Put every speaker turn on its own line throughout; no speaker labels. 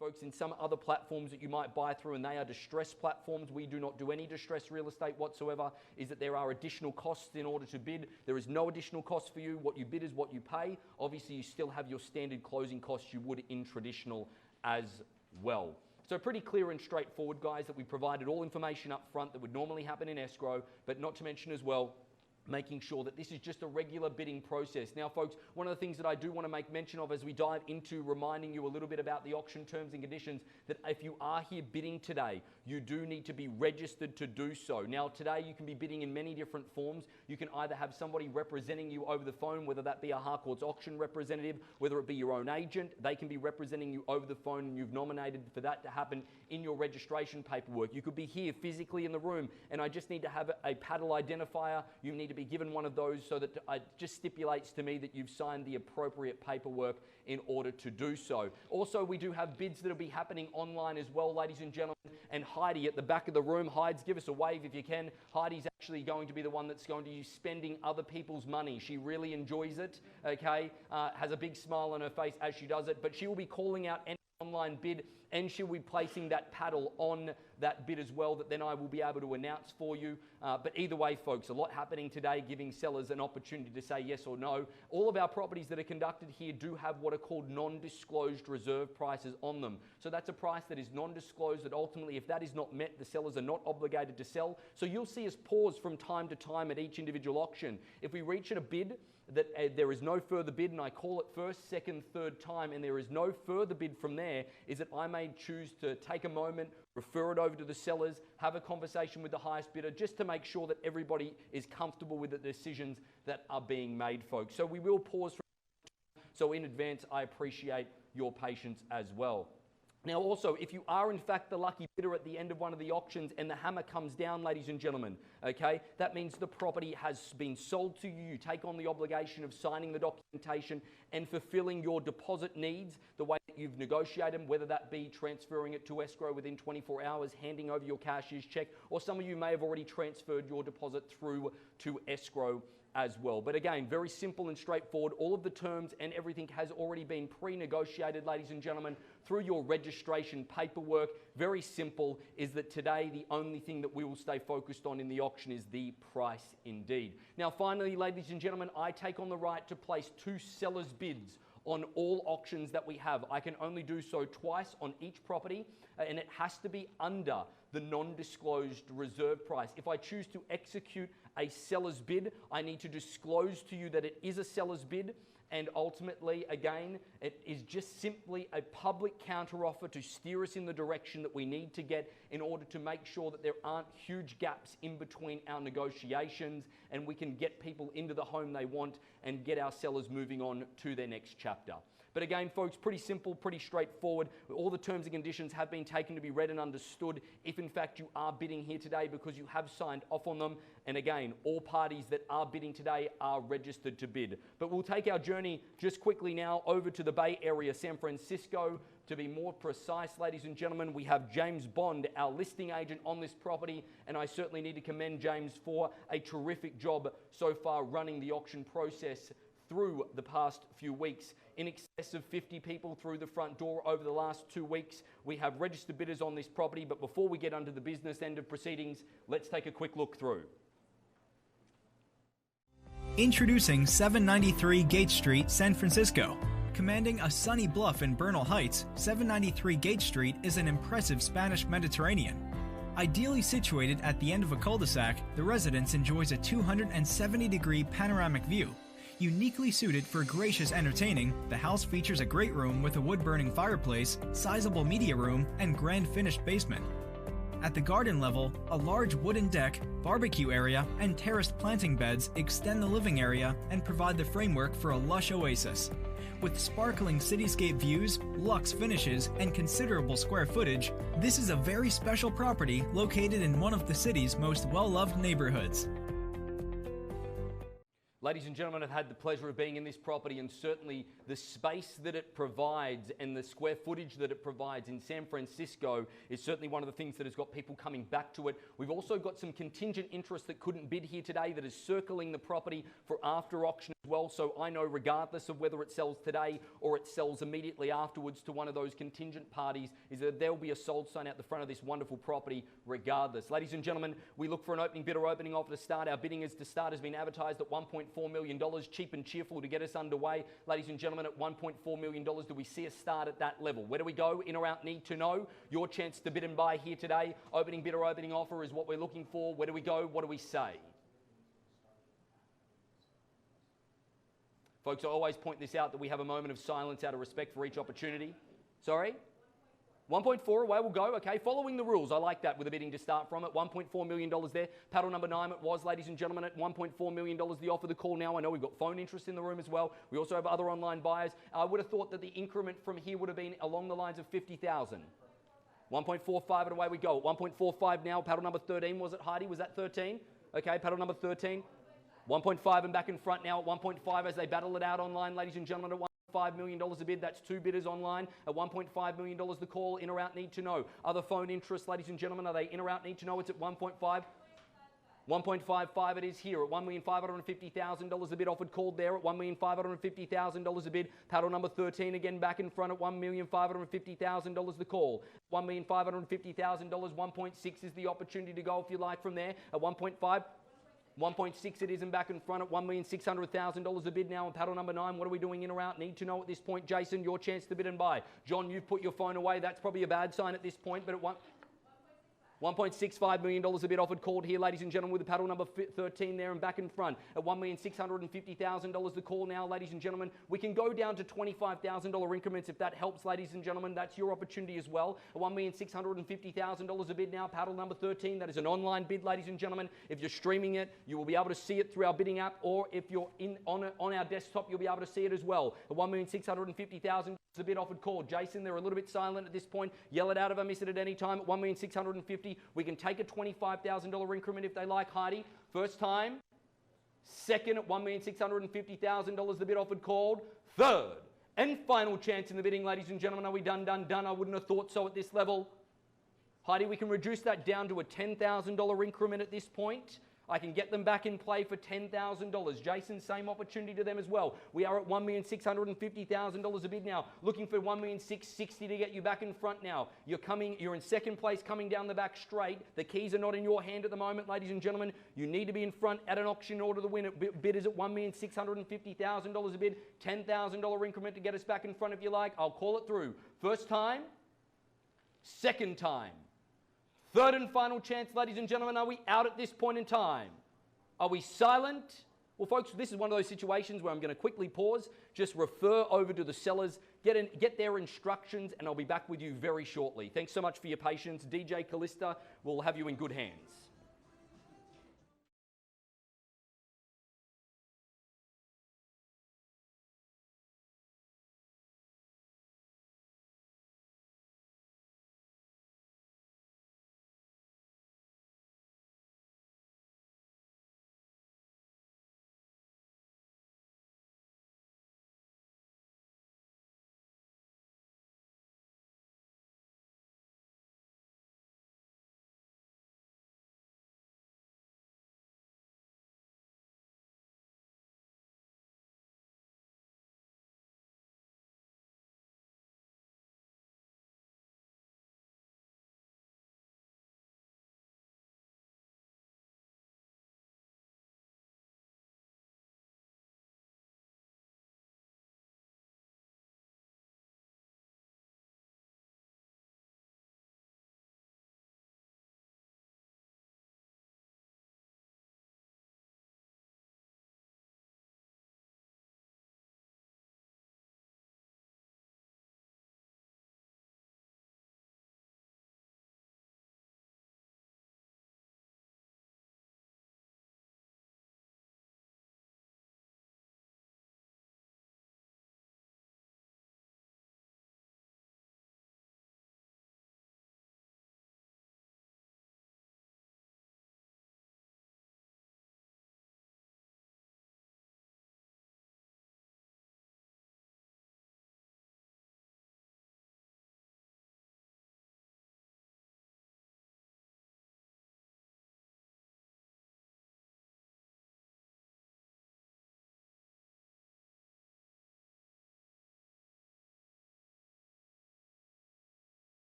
Folks, in some other platforms that you might buy through, and they are distress platforms, we do not do any distress real estate whatsoever, is that there are additional costs in order to bid. There is no additional cost for you. What you bid is what you pay. Obviously, you still have your standard closing costs you would in traditional as well. So pretty clear and straightforward, guys, that we provided all information up front that would normally happen in escrow, but not to mention as well, making sure that this is just a regular bidding process. Now, folks, one of the things that I do want to make mention of as we dive into reminding you a little bit about the auction terms and conditions, that if you are here bidding today, you do need to be registered to do so. Now, today you can be bidding in many different forms. You can either have somebody representing you over the phone, whether that be a Harcourts auction representative, whether it be your own agent. They can be representing you over the phone, and you've nominated for that to happen in your registration paperwork. You could be here physically in the room, and I just need to have a paddle identifier. You need to be given one of those so that it just stipulates to me that you've signed the appropriate paperwork in order to do so. Also, we do have bids that will be happening online as well, ladies and gentlemen. And Heidi at the back of the room, Heides, give us a wave if you can. Heidi's actually going to be the one that's going to be spending other people's money. She really enjoys it, okay? Has a big smile on her face as she does it, but she will be calling out any online bid, and she'll be placing that paddle on that bid as well, that then I will be able to announce for you. But either way, folks, a lot happening today, giving sellers an opportunity to say yes or no. All of our properties that are conducted here do have what are called non-disclosed reserve prices on them. So that's a price that is non-disclosed, that ultimately, if that is not met, the sellers are not obligated to sell. So you'll see us pause from time to time at each individual auction. If we reach at a bid that there is no further bid, and I call it first, second, third time, and there is no further bid from there, is that I may choose to take a moment, refer it over to the sellers, have a conversation with the highest bidder, just to make sure that everybody is comfortable with the decisions that are being made, folks. So we will pause. So in advance, I appreciate your patience as well. Now also, if you are in fact the lucky bidder at the end of one of the auctions and the hammer comes down, ladies and gentlemen, okay, that means the property has been sold to you. You take on the obligation of signing the documentation and fulfilling your deposit needs the way that you've negotiated them, whether that be transferring it to escrow within 24 hours, handing over your cashier's check, or some of you may have already transferred your deposit through to escrow as well. But again, very simple and straightforward. All of the terms and everything has already been pre-negotiated, ladies and gentlemen, through your registration paperwork. Very simple, is that today the only thing that we will stay focused on in the auction is the price indeed. Now finally, ladies and gentlemen, I take on the right to place 2 sellers' bids on all auctions that we have. I can only do so twice on each property, and it has to be under the non-disclosed reserve price. If I choose to execute a seller's bid, I need to disclose to you that it is a seller's bid, and ultimately, again, it is just simply a public counteroffer to steer us in the direction that we need to get in order to make sure that there aren't huge gaps in between our negotiations, and we can get people into the home they want and get our sellers moving on to their next chapter. But again, folks, pretty simple, pretty straightforward. All the terms and conditions have been taken to be read and understood if in fact you are bidding here today, because you have signed off on them. And again, all parties that are bidding today are registered to bid. But we'll take our journey just quickly now over to the Bay Area, San Francisco. To be more precise, ladies and gentlemen, we have James Bond, our listing agent on this property, and I certainly need to commend James for a terrific job so far running the auction process through the past few weeks. In excess of 50 people through the front door over the last 2 weeks. We have registered bidders on this property, but before we get onto the business end of proceedings, let's take a quick look through.
Introducing 793 Gate Street, San Francisco. Commanding a sunny bluff in Bernal Heights, 793 Gate Street is an impressive Spanish Mediterranean. Ideally situated at the end of a cul-de-sac, the residence enjoys a 270-degree panoramic view. Uniquely suited for gracious entertaining, the house features a great room with a wood-burning fireplace, sizable media room, and grand finished basement. At the garden level, a large wooden deck, barbecue area, and terraced planting beds extend the living area and provide the framework for a lush oasis. With sparkling cityscape views, luxe finishes, and considerable square footage, this is a very special property located in one of the city's most well-loved neighborhoods.
Ladies and gentlemen, I've had the pleasure of being in this property, and certainly the space that it provides and the square footage that it provides in San Francisco is certainly one of the things that has got people coming back to it. We've also got some contingent interest that couldn't bid here today that is circling the property for after auction as well, so I know regardless of whether it sells today or it sells immediately afterwards to one of those contingent parties, is that there will be a sold sign out the front of this wonderful property regardless. Ladies and gentlemen, we look for an opening bid or opening offer to start. Our bidding is to start has been advertised at $1.4 million, cheap and cheerful to get us underway. Ladies and gentlemen, at $1.4 million, do we see us start at that level? Where do we go? In or out? Need to know. Your chance to bid and buy here today. Opening bid or opening offer is what we're looking for. Where do we go? What do we say? Folks, I always point this out that we have a moment of silence out of respect for each opportunity. Sorry? 1.4 away we'll go. Okay, following the rules. I like that with a bidding to start from at $1.4 million there. Paddle number 9 it was, ladies and gentlemen, at $1.4 million. The offer, the call now. I know we've got phone interest in the room as well. We also have other online buyers. I would have thought that the increment from here would have been along the lines of 50,000. 1.45 and away we go. 1.45 now. Paddle number 13. Was it Heidi? Was that 13? Okay, paddle number 13. 1.5 and back in front now at 1.5 as they battle it out online, ladies and gentlemen, at $1.5 million a bid. That's 2 bidders online at $1.5 million the call. In or out? Need to know. Other phone interests, ladies and gentlemen, are they in or out? Need to know. It's at 1.5. 1.55 it is here at $1,550,000 a bid. Offered called there at $1,550,000 a bid. Paddle number 13 again back in front at $1,550,000 the call. $1,550,000, 1.6 is the opportunity to go if you like from there at 1.5. 1.6 it is and back in front at $1,600,000 a bid now on paddle number 9. What are we doing in or out? Need to know at this point. Jason, your chance to bid and buy. John, you've put your phone away. That's probably a bad sign at this point, but at $1.65 million a bid offered called here, ladies and gentlemen, with the paddle number 13 there and back in front at $1,650,000 the call now, ladies and gentlemen. We can go down to $25,000 increments if that helps, ladies and gentlemen. That's your opportunity as well. At $1,650,000 a bid now, paddle number 13. That is an online bid, ladies and gentlemen. If you're streaming it, you will be able to see it through our bidding app, or if you're on our desktop, you'll be able to see it as well. At $1,650,000 a bid offered call. Jason, they're a little bit silent at this point. Yell it out if I miss it at any time. At $1,650,000, we can take a $25,000 increment if they like. Heidi, first time. Second at $1,650,000, the bid offered called. Third and final chance in the bidding, ladies and gentlemen. Are we done? I wouldn't have thought so at this level. Heidi, we can reduce that down to a $10,000 increment at this point. I can get them back in play for $10,000. Jason, same opportunity to them as well. We are at $1,650,000 a bid now. Looking for $1,660,000 to get you back in front now. You're in second place coming down the back straight. The keys are not in your hand at the moment, ladies and gentlemen. You need to be in front at an auction in order to win it. Bid is at $1,650,000 a bid. $10,000 increment to get us back in front if you like. I'll call it through. First time. Second time. Third and final chance, ladies and gentlemen. Are we out at this point in time? Are we silent? Well, folks, this is one of those situations where I'm going to quickly pause, just refer over to the sellers, get their instructions, and I'll be back with you very shortly. Thanks so much for your patience. DJ Callista will have you in good hands.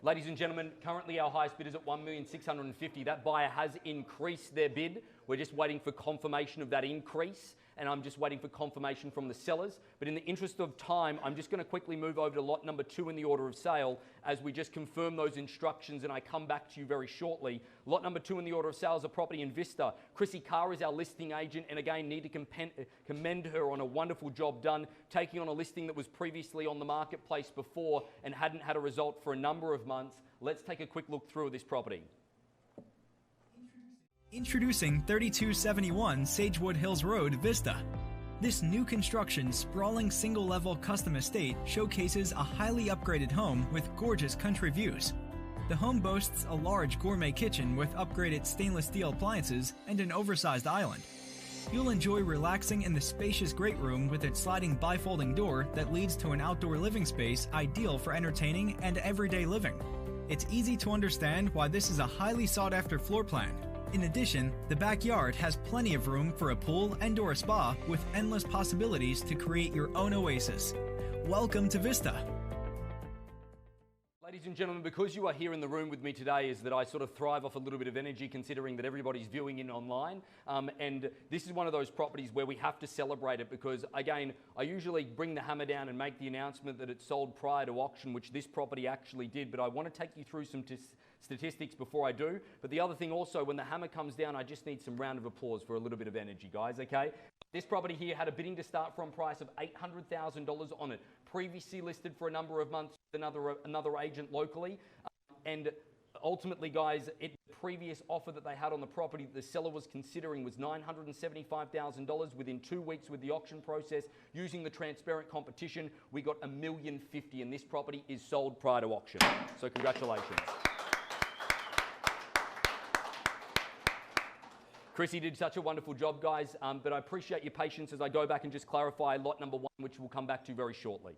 Ladies and gentlemen, currently our highest bid is at $1,650,000. That buyer has increased their bid. We're just waiting for confirmation of that increase, and I'm just waiting for confirmation from the sellers. But in the interest of time, I'm just going to quickly move over to lot number 2 in the order of sale as we just confirm those instructions and I come back to you very shortly. Lot number 2 in the order of sale is a property in Vista. Chrissy Carr is our listing agent, and again, need to commend her on a wonderful job done, taking on a listing that was previously on the marketplace before and hadn't had a result for a number of months. Let's take a quick look through this property.
Introducing 3271 Sagewood Hills Road, Vista. This new construction, sprawling single-level custom estate showcases a highly upgraded home with gorgeous country views. The home boasts a large gourmet kitchen with upgraded stainless steel appliances and an oversized island. You'll enjoy relaxing in the spacious great room with its sliding bifolding door that leads to an outdoor living space ideal for entertaining and everyday living. It's easy to understand why this is a highly sought-after floor plan. In addition, the backyard has plenty of room for a pool and/or a spa with endless possibilities to create your own oasis. Welcome to Vista.
Ladies and gentlemen, because you are here in the room with me today is that I sort of thrive off a little bit of energy considering that everybody's viewing in online. And this is one of those properties where we have to celebrate it because, again, I usually bring the hammer down and make the announcement that it sold prior to auction, which this property actually did. But I want to take you through some statistics before I do. But the other thing also, when the hammer comes down, I just need some round of applause for a little bit of energy, guys, okay? This property here had a bidding to start from price of $800,000 on it. Previously listed for a number of months with another agent locally. And ultimately, guys, the previous offer that they had on the property that the seller was considering was $975,000. Within 2 weeks with the auction process, using the transparent competition, we got $1,050,000, and this property is sold prior to auction. So congratulations. Chrissy did such a wonderful job, guys, but I appreciate your patience as I go back and just clarify lot number 1, which we'll come back to very shortly.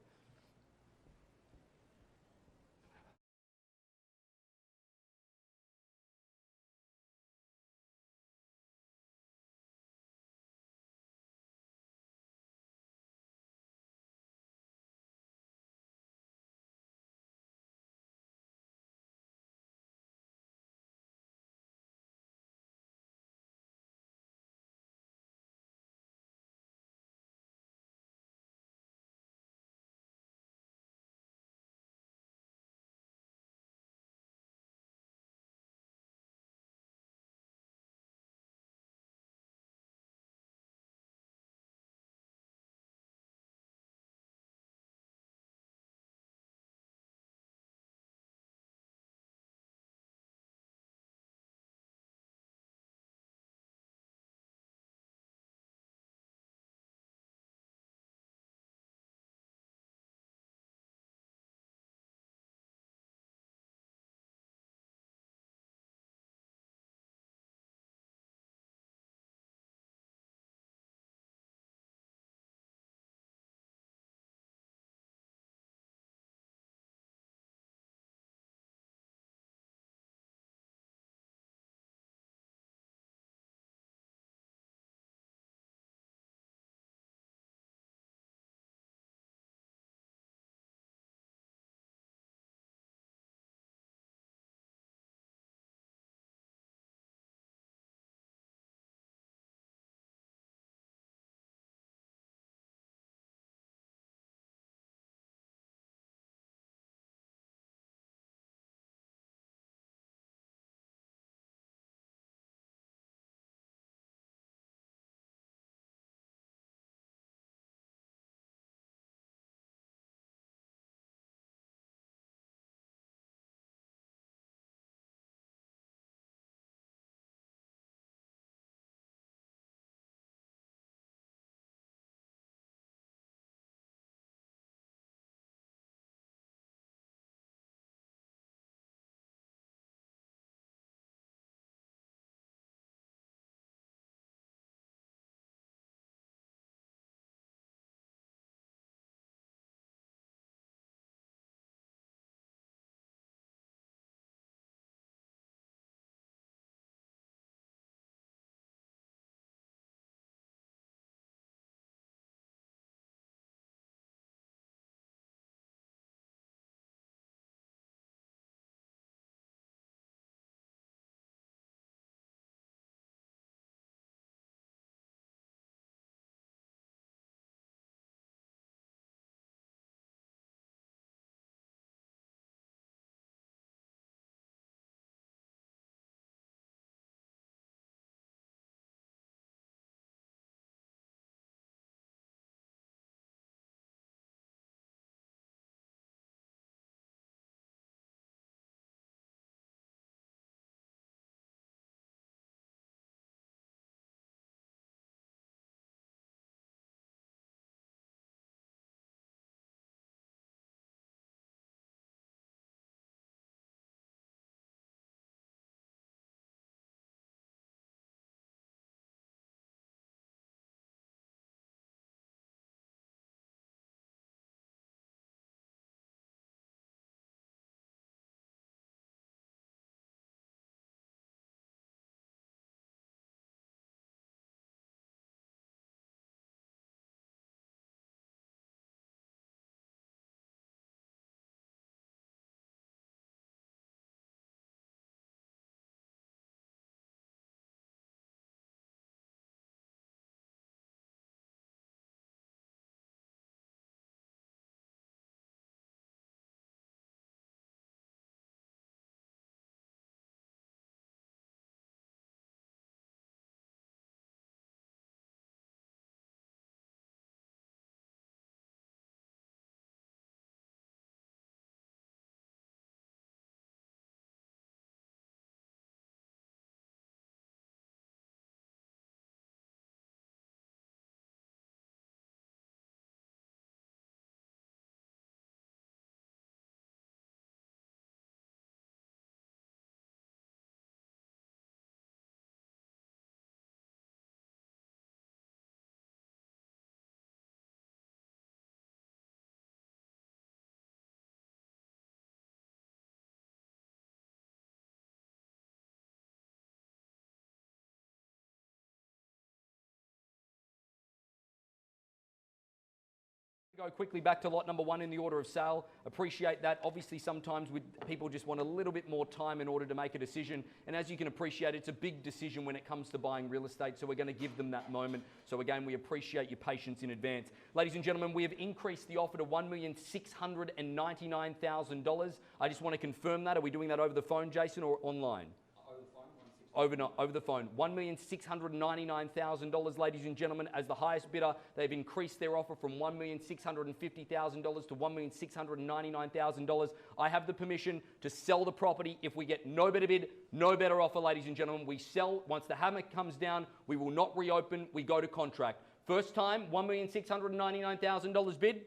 Go quickly back to lot number 1 in the order of sale. Appreciate that. Obviously, sometimes people just want a little bit more time in order to make a decision. And as you can appreciate, it's a big decision when it comes to buying real estate. So we're going to give them that moment. So again, we appreciate your patience in advance. Ladies and gentlemen, we have increased the offer to $1,699,000. I just want to confirm that. Are we doing that over the phone, Jason, or online? Over the phone. $1,699,000, ladies and gentlemen, as the highest bidder. They've increased their offer from $1,650,000 to $1,699,000. I have the permission to sell the property. If we get no better bid, no better offer, ladies and gentlemen, we sell. Once the hammer comes down, we will not reopen. We go to contract. First time, $1,699,000 bid.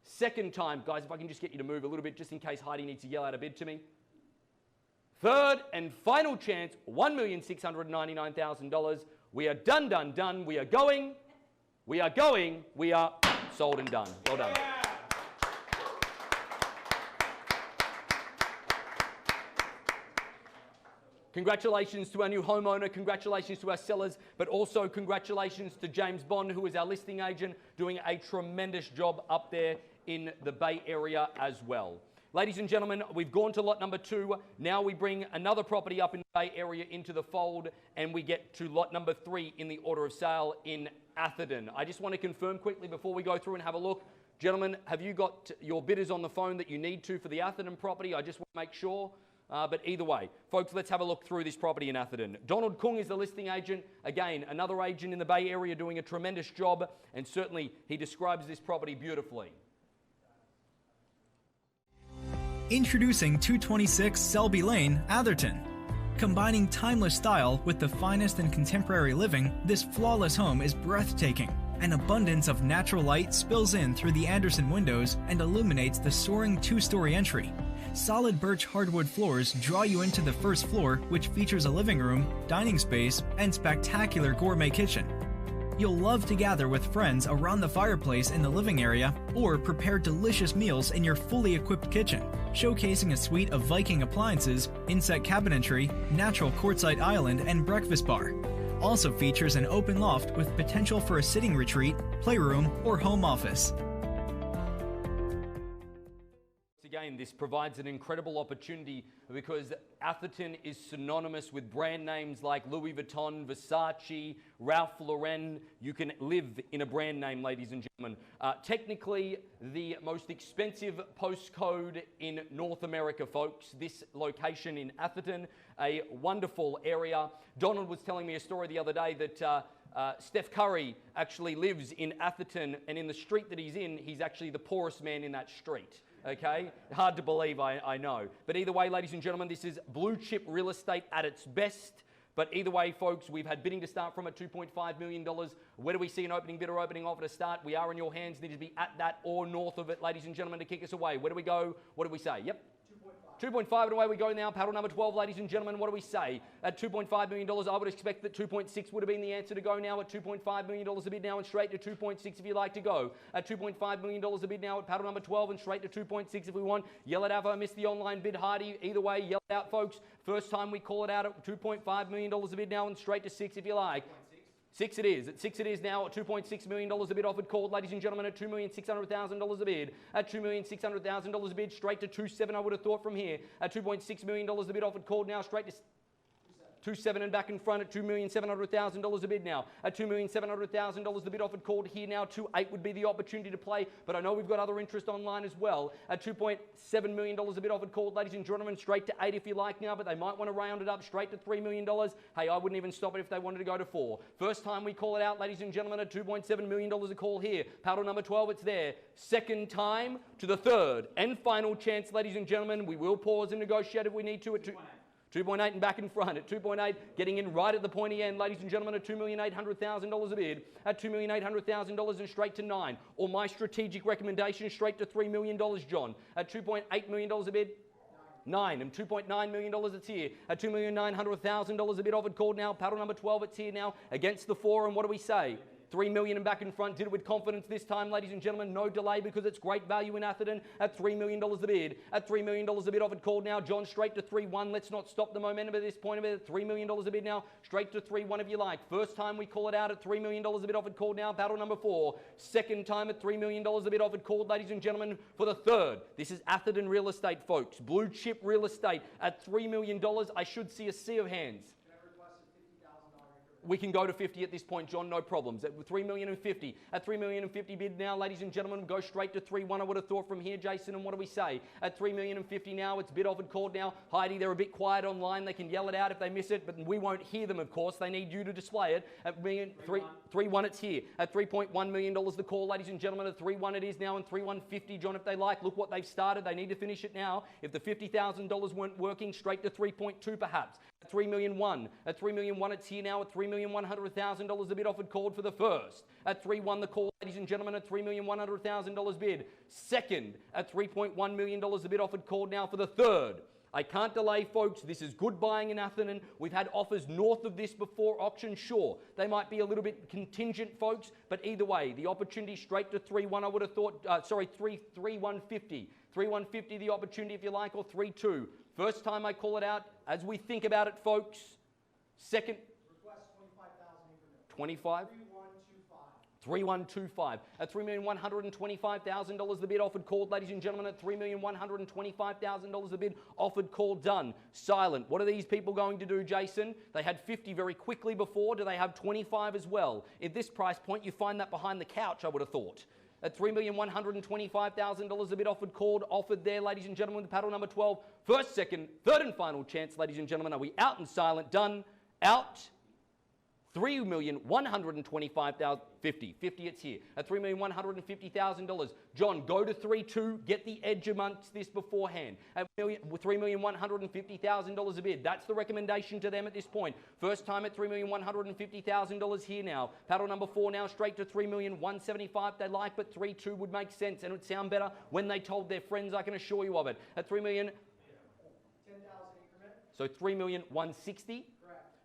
Second time, guys, if I can just get you to move a little bit, just in case Heidi needs to yell out a bid to me. Third and final chance, $1,699,000. We are done. We are going. We are sold and done. Well done. Congratulations to our new homeowner, congratulations to our sellers, but also congratulations to James Bond, who is our listing agent, doing a tremendous job up there in the Bay Area as well. Ladies and gentlemen, we've gone to lot number 2. Now we bring another property up in the Bay Area into the fold, and we get to lot number 3 in the order of sale in Atherton. I just want to confirm quickly before we go through and have a look. Gentlemen, have you got your bidders on the phone that you need to for the Atherton property? I just want to make sure. But either way, folks, let's have a look through this property in Atherton. Donald Kung is the listing agent. Again, another agent in the Bay Area doing a tremendous job, and certainly he describes this property beautifully.
Introducing 226 Selby Lane, Atherton. Combining timeless style with the finest in contemporary living, this flawless home is breathtaking. An abundance of natural light spills in through the Anderson windows and illuminates the soaring 2-story entry. Solid birch hardwood floors draw you into the first floor, which features a living room, dining space, and spectacular gourmet kitchen. You'll love to gather with friends around the fireplace in the living area or prepare delicious meals in your fully equipped kitchen, showcasing a suite of Viking appliances, inset cabinetry, natural quartzite island, and breakfast bar. Also features an open loft with potential for a sitting retreat, playroom, or home office.
Again, this provides an incredible opportunity because Atherton is synonymous with brand names like Louis Vuitton, Versace, Ralph Lauren. You can live in a brand name, ladies and gentlemen. Technically, the most expensive postcode in North America, folks. This location in Atherton, a wonderful area. Donald was telling me a story the other day that Steph Curry actually lives in Atherton, and in the street that he's in, he's actually the poorest man in that street. Okay? Hard to believe, I know. But either way, ladies and gentlemen, this is blue chip real estate at its best. But either way, folks, we've had bidding to start from at $2.5 million. Where do we see an opening bid or opening offer to start? We are in your hands. Need to be at that or north of it, ladies and gentlemen, to kick us away. Where do we go? What do we say? Yep. 2.5 and away we go now. Paddle number 12, ladies and gentlemen. What do we say? At $2.5 million, I would expect that 2.6 would have been the answer to go now. At $2.5 million a bid now and straight to 2.6 if you like to go. At $2.5 million a bid now at paddle number 12 and straight to 2.6 if we want. Yell it out if I missed the online bid, Hardy. Either way, yell it out, folks. First time we call it out at $2.5 million a bid now and straight to 6 if you like. 6 it is. At 6 it is now at $2.6 million a bid offered called, ladies and gentlemen, at $2,600,000 a bid. At $2,600,000 a bid, straight to 2.7 I would have thought from here. At $2.6 million a bid offered called now, straight to 2.7 and back in front at $2,700,000 a bid now. At $2,700,000 the bid offered called here now. 2.8 would be the opportunity to play, but I know we've got other interest online as well. At $2.7 million a bid offered called, ladies and gentlemen, straight to 8 if you like now, but they might want to round it up straight to $3 million. Hey, I wouldn't even stop it if they wanted to go to 4. First time we call it out, ladies and gentlemen, at $2.7 million a call here. Paddle number 12, it's there. Second time to the third and final chance, ladies and gentlemen. We will pause and negotiate if we need to at 2.8 and back in front at 2.8, getting in right at the pointy end, ladies and gentlemen, at $2,800,000 a bid, at $2,800,000 and straight to 9. Or my strategic recommendation, straight to $3 million, John. At $2.8 million a bid, 9. And $2.9 million it's here. At $2,900,000 a bid offered called now. Paddle number 12, it's here now against the 4. And what do we say? 3 million and back in front. Did it with confidence this time, ladies and gentlemen. No delay because it's great value in Atherton at $3 million the bid. At $3 million a bid offered called now. John straight to 3-1. Let's not stop the momentum at this point of it. $3 million a bid now. Straight to 3-1 if you like. First time we call it out at $3 million a bid offered called now. Battle number 4. Second time at $3 million a bid offered called, ladies and gentlemen, for the third. This is Atherton real estate, folks. Blue chip real estate at $3 million. I should see a sea of hands. We can go to 50 at this point, John, no problems. At $3 million and 50. At $3 million and 50 bid now, ladies and gentlemen, go straight to 3-1. I would have thought from here, Jason, and what do we say? At $3 million and 50 now, it's bid offered called now. Heidi, they're a bit quiet online. They can yell it out if they miss it, but we won't hear them, of course. They need you to display it. At 3-1, it's here. At $3.1 million the call, ladies and gentlemen. At 3-1 it is now, and 3-150, John, if they like. Look what they've started. They need to finish it now. If the $50,000 weren't working, straight to 3.2 perhaps. At $3 million one. At $3 million one, it's here now. At $3,100,000 the bid offered called for the first. At 3-1 the call, ladies and gentlemen. At $3,100,000 bid. Second. At $3.1 million the bid offered called now for the third. I can't delay, folks. This is good buying in Atherton. We've had offers north of this before auction, sure. They might be a little bit contingent, folks, but either way, the opportunity straight to 3-1, I would have thought, 3-150. 3-150 the opportunity, if you like, or 3-2. First time I call it out, as we think about it, folks. Second.
Request 25,000 increment.
25? 3125 at $3,125,000 the bid offered called, ladies and gentlemen. At $3,125,000 the bid offered called done. Silent. What are these people going to do, Jason? They had 50 very quickly before. Do they have 25 as well? At this price point, you find that behind the couch, I would have thought. At $3,125,000 the bid offered called, offered there, ladies and gentlemen, the paddle number 12. First, second, third and final chance, ladies and gentlemen. Are we out and silent? Done. Out. $3,125,000, 50, it's here, at $3,150,000. John, go to 3-2, get the edge amongst this beforehand. At $3,150,000 a bid. That's the recommendation to them at this point. First time at $3,150,000 here now. Paddle number 4 now, straight to $3,175,000 they like, but 3-2 would make sense, and it would sound better when they told their friends, I can assure you of it. At $3 million,
10,000 increment.
so $3,160,000.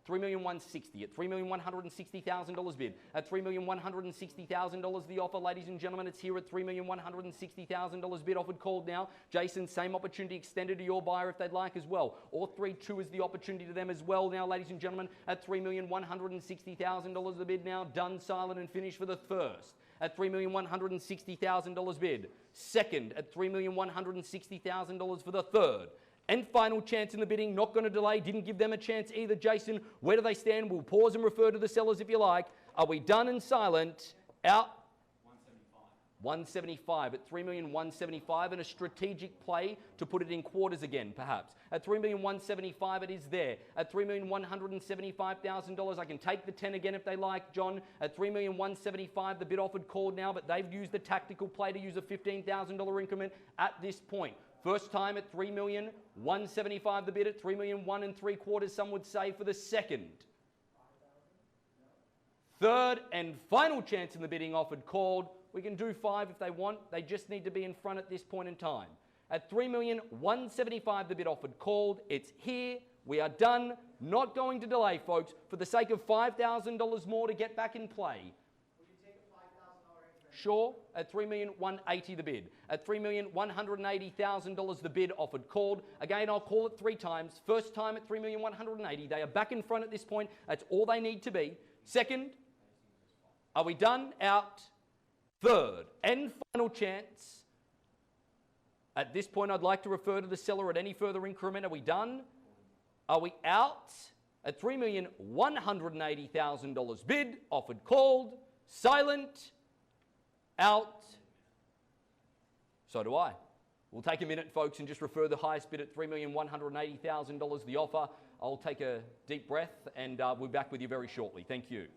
$3,160,000 at $3,160,000 bid. At $3,160,000 the offer, ladies and gentlemen. It's here at $3,160,000 bid offered called now. Jason, same opportunity extended to your buyer if they'd like as well. Or 3-2 is the opportunity to them as well now, ladies and gentlemen. At $3,160,000 the bid now. Done, silent, and finished for the first. At $3,160,000 bid. Second at $3,160,000 for the third. And final chance in the bidding, not going to delay, didn't give them a chance either. Jason, where do they stand? We'll pause and refer to the sellers if you like. Are we done and silent? Out. 175 at $3,175,000, and a strategic play to put it in quarters again, perhaps. At $3,175,000 it is there. At $3,175,000, I can take the 10 again if they like, John. At $3,175,000, the bid offered called now, but they've used the tactical play to use a $15,000 increment at this point. First time at $3,175,000 the bid. At $3,175,000, some would say, for the second. Third and final chance in the bidding offered called. We can do 5 if they want. They just need to be in front at this point in time. At $3,175,000 the bid offered called. It's here. We are done. Not going to delay, folks, for the sake of $5,000 more to get back in play. Sure, at $3,180,000 the bid. At $3,180,000 the bid offered called. Again, I'll call it 3 times. First time at $3,180,000. They are back in front at this point. That's all they need to be. Second, are we done? Out. Third and final chance. At this point, I'd like to refer to the seller at any further increment. Are we done? Are we out? At $3,180,000 bid, offered called, silent, out. So do I. We'll take a minute, folks, and just refer the highest bid at $3,180,000, the offer. I'll take a deep breath, and we'll be back with you very shortly. Thank you.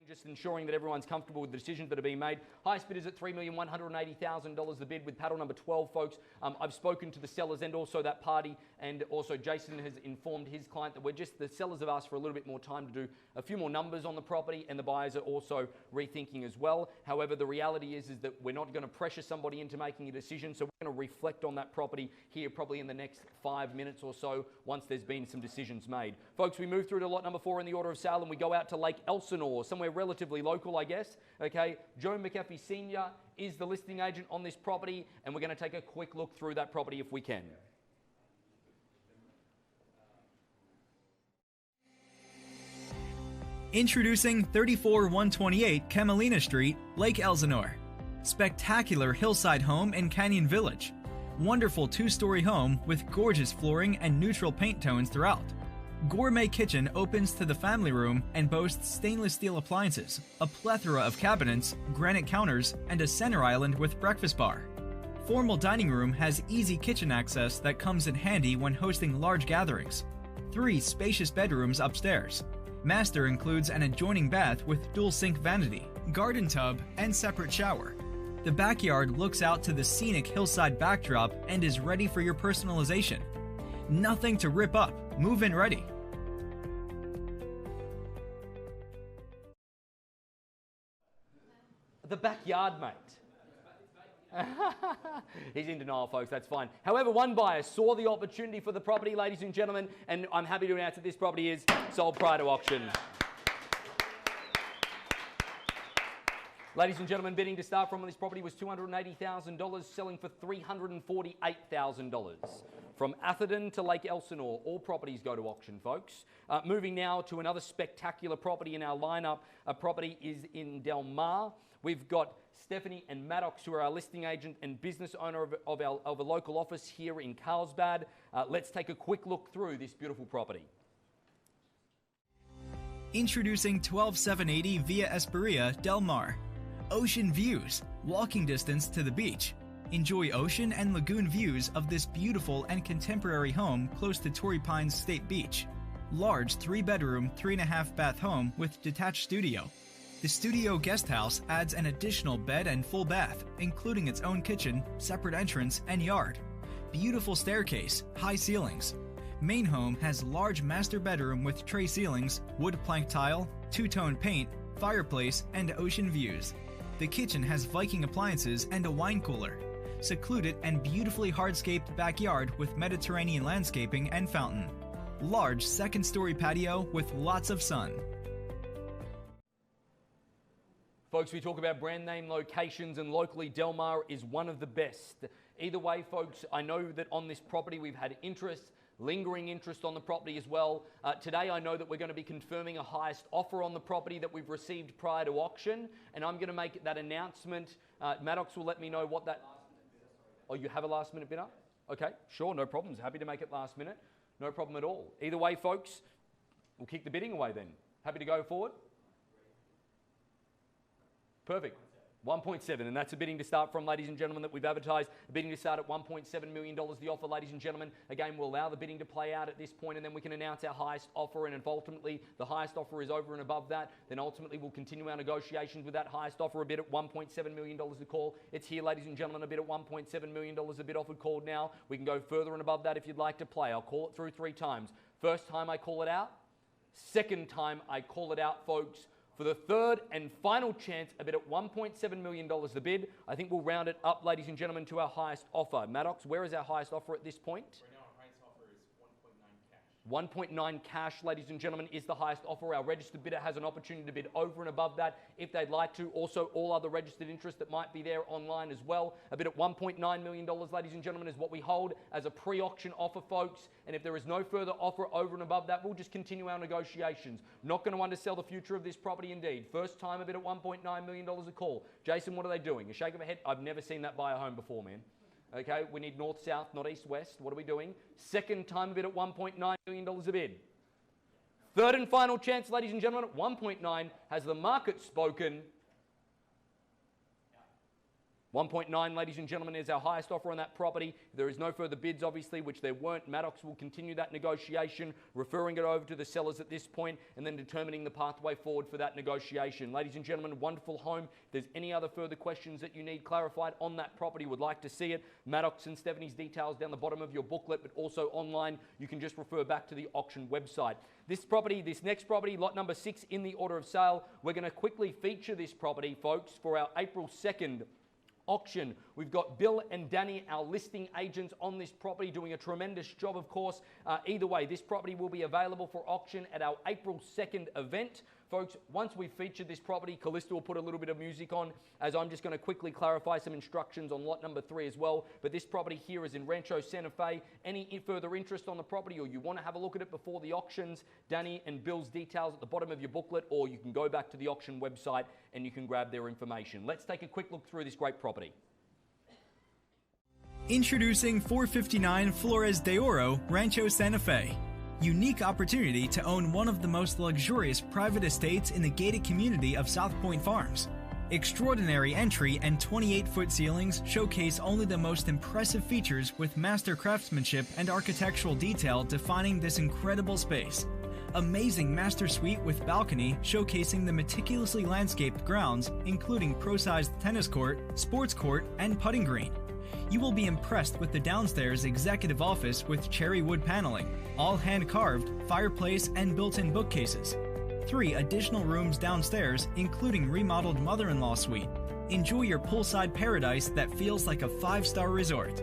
Just ensuring that everyone's comfortable with the decisions that are being made. Highest bid is at $3,180,000 the bid with paddle number 12, folks. I've spoken to the sellers and also that party, and also Jason has informed his client that the sellers have asked for a little bit more time to do a few more numbers on the property, and the buyers are also rethinking as well. However, the reality is that we're not going to pressure somebody into making a decision, so we're going to reflect on that property here probably in the next 5 minutes or so once there's been some decisions made. Folks, we move through to lot number 4 in the order of sale, and we go out to Lake Elsinore, somewhere relatively local, I guess. Okay, Joe McAfee Sr. is the listing agent on this property, and we're going to take a quick look through that property if we can.
Introducing 34128 Camelina Street, Lake Elsinore. Spectacular hillside home in Canyon Village. Wonderful 2-story home with gorgeous flooring and neutral paint tones throughout. Gourmet kitchen opens to the family room and boasts stainless steel appliances, a plethora of cabinets, granite counters, and a center island with breakfast bar. Formal dining room has easy kitchen access that comes in handy when hosting large gatherings. 3 spacious bedrooms upstairs. Master includes an adjoining bath with dual sink vanity, garden tub, and separate shower. The backyard looks out to the scenic hillside backdrop and is ready for your personalization. Nothing to rip up. Move-in ready.
The backyard, mate. He's in denial, folks. That's fine. However, one buyer saw the opportunity for the property, ladies and gentlemen, and I'm happy to announce that this property is sold prior to auction. Ladies and gentlemen, bidding to start from on this property was $280,000, selling for $348,000. From Atherton to Lake Elsinore, all properties go to auction, folks. Moving now to another spectacular property in our lineup. A property is in Del Mar. We've got Stephanie and Maddox, who are our listing agent and business owner of a local office here in Carlsbad. Let's take a quick look through this beautiful property.
Introducing 12780 Via Esperia, Del Mar. Ocean views, walking distance to the beach. Enjoy ocean and lagoon views of this beautiful and contemporary home close to Torrey Pines State Beach. Large 3-bedroom, 3.5-bath home with detached studio. The studio guest house adds an additional bed and full bath, including its own kitchen, separate entrance, and yard. Beautiful staircase, high ceilings. Main home has large master bedroom with tray ceilings, wood plank tile, 2-tone paint, fireplace, and ocean views. The kitchen has Viking appliances and a wine cooler. Secluded and beautifully hardscaped backyard with Mediterranean landscaping and fountain. Large 2nd-story patio with lots of sun.
Folks, we talk about brand name locations, and locally Del Mar is one of the best. Either way, folks, I know that on this property we've had interest, lingering interest on the property as well. Today I know that we're going to be confirming a highest offer on the property that we've received prior to auction, and I'm going to make that announcement. Maddox will let me know what that... Oh, you have a last minute bidder? Okay, sure, no problems. Happy to make it last minute. No problem at all. Either way, folks, we'll kick the bidding away then. Happy to go forward? Perfect. 1.7, and that's a bidding to start from, ladies and gentlemen, that we've advertised. A bidding to start at $1.7 million. The offer, ladies and gentlemen, again, we'll allow the bidding to play out at this point, and then we can announce our highest offer, and if ultimately the highest offer is over and above that, then ultimately we'll continue our negotiations with that highest offer. A bid at $1.7 million to call. It's here, ladies and gentlemen, a bid at $1.7 million, a bid offered called now. We can go further and above that if you'd like to play. I'll call it through 3 times. First time I call it out. Second time I call it out, folks. For the third and final chance, a bid at $1.7 million the bid. I think we'll round it up, ladies and gentlemen, to our highest offer. Maddox, where is our highest offer at this point?
Right now, our highest offer is 1.9 cash.
1.9 cash, ladies and gentlemen, is the highest offer. Our registered bidder has an opportunity to bid over and above that if they'd like to. Also, all other registered interest that might be there online as well. A bid at $1.9 million, ladies and gentlemen, is what we hold as a pre-auction offer, folks. And if there is no further offer over and above that, we'll just continue our negotiations. Not going to undersell the future of this property indeed. First time a bid at $1.9 million a call. Jason, what are they doing? A shake of a head? I've never seen that buy a home before, man. Okay, we need north-south, not east-west. What are we doing? Second time a bid at $1.9 million a bid. Third and final chance, ladies and gentlemen, at 1.9. Has the market spoken? 1.9, ladies and gentlemen, is our highest offer on that property. If there is no further bids, obviously, which there weren't, Maddox will continue that negotiation, referring it over to the sellers at this point, and then determining the pathway forward for that negotiation. Ladies and gentlemen, wonderful home. If there's any other further questions that you need clarified on that property, would like to see it, Maddox and Stephanie's details down the bottom of your booklet, but also online, you can just refer back to the auction website. This next property, lot number 6 in the order of sale, we're going to quickly feature this property, folks, for our April 2nd auction. We've got Bill and Danny, our listing agents on this property, doing a tremendous job, of course. Either way, this property will be available for auction at our April 2nd event. Folks, once we've featured this property, Callista will put a little bit of music on, as I'm just going to quickly clarify some instructions on lot number 3 as well. But this property here is in Rancho Santa Fe. Any further interest on the property, or you want to have a look at it before the auctions, Danny and Bill's details at the bottom of your booklet, or you can go back to the auction website and you can grab their information. Let's take a quick look through this great property.
Introducing 459 Flores de Oro, Rancho Santa Fe. Unique opportunity to own one of the most luxurious private estates in the gated community of South Point Farms. Extraordinary entry and 28-foot ceilings showcase only the most impressive features, with master craftsmanship and architectural detail defining this incredible space. Amazing master suite with balcony showcasing the meticulously landscaped grounds, including pro-sized tennis court, sports court, and putting green. You will be impressed with the downstairs executive office with cherry wood paneling, all hand-carved, fireplace, and built-in bookcases. 3 additional rooms downstairs, including remodeled mother-in-law suite. Enjoy your poolside paradise that feels like a 5-star resort.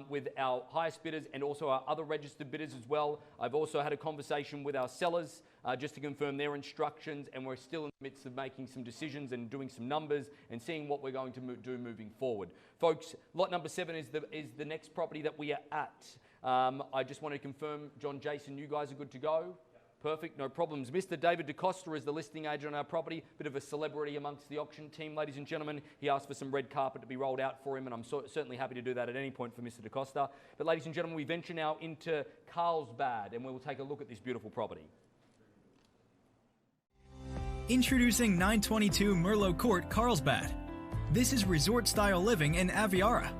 with our highest bidders and also our other registered bidders as well. I've also had a conversation with our sellers just to confirm their instructions, and we're still in the midst of making some decisions and doing some numbers and seeing what we're going to do moving forward. Folks, lot number 7 is the next property that we are at. I just want to confirm, John, Jason, you guys are good to go? Perfect, no problems. Mr. David DeCosta is the listing agent on our property, bit of a celebrity amongst the auction team, ladies and gentlemen. He asked for some red carpet to be rolled out for him, and I'm certainly happy to do that at any point for Mr. DeCosta. But ladies and gentlemen, we venture now into Carlsbad, and we will take a look at this beautiful property.
Introducing 922 Merlot Court, Carlsbad. This is resort-style living in Aviara.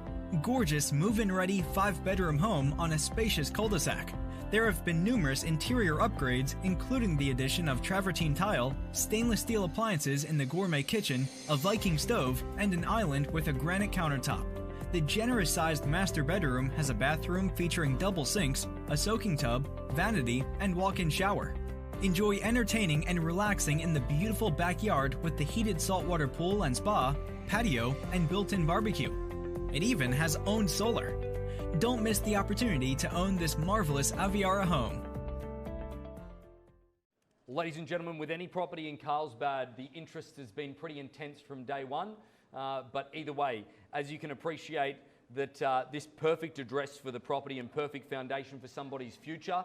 Gorgeous, move-in ready 5-bedroom home on a spacious cul-de-sac. There have been numerous interior upgrades, including the addition of travertine tile, stainless steel appliances in the gourmet kitchen, a Viking stove, and an island with a granite countertop. The generous-sized master bedroom has a bathroom featuring double sinks, a soaking tub, vanity, and walk-in shower. Enjoy entertaining and relaxing in the beautiful backyard with the heated saltwater pool and spa, patio, and built-in barbecue. It even has owned solar. Don't miss the opportunity to own this marvelous Aviara home.
Ladies and gentlemen, with any property in Carlsbad, the interest has been pretty intense from day one. But either way, as you can appreciate, that this perfect address for the property and perfect foundation for somebody's future,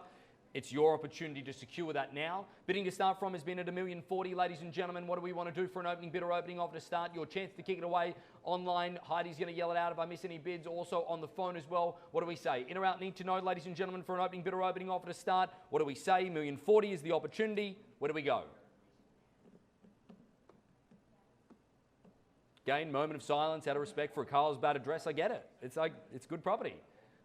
it's your opportunity to secure that now. Bidding to start from has been at $1,040,000, ladies and gentlemen. What do we want to do for an opening bid or opening offer to start? Your chance to kick it away online. Heidi's going to yell it out if I miss any bids. Also on the phone as well. What do we say? In or out, need to know, ladies and gentlemen, for an opening bid or opening offer to start. What do we say? $1,040,000 is the opportunity. Where do we go? Again, moment of silence out of respect for a Carlsbad address. I get it. It's good property.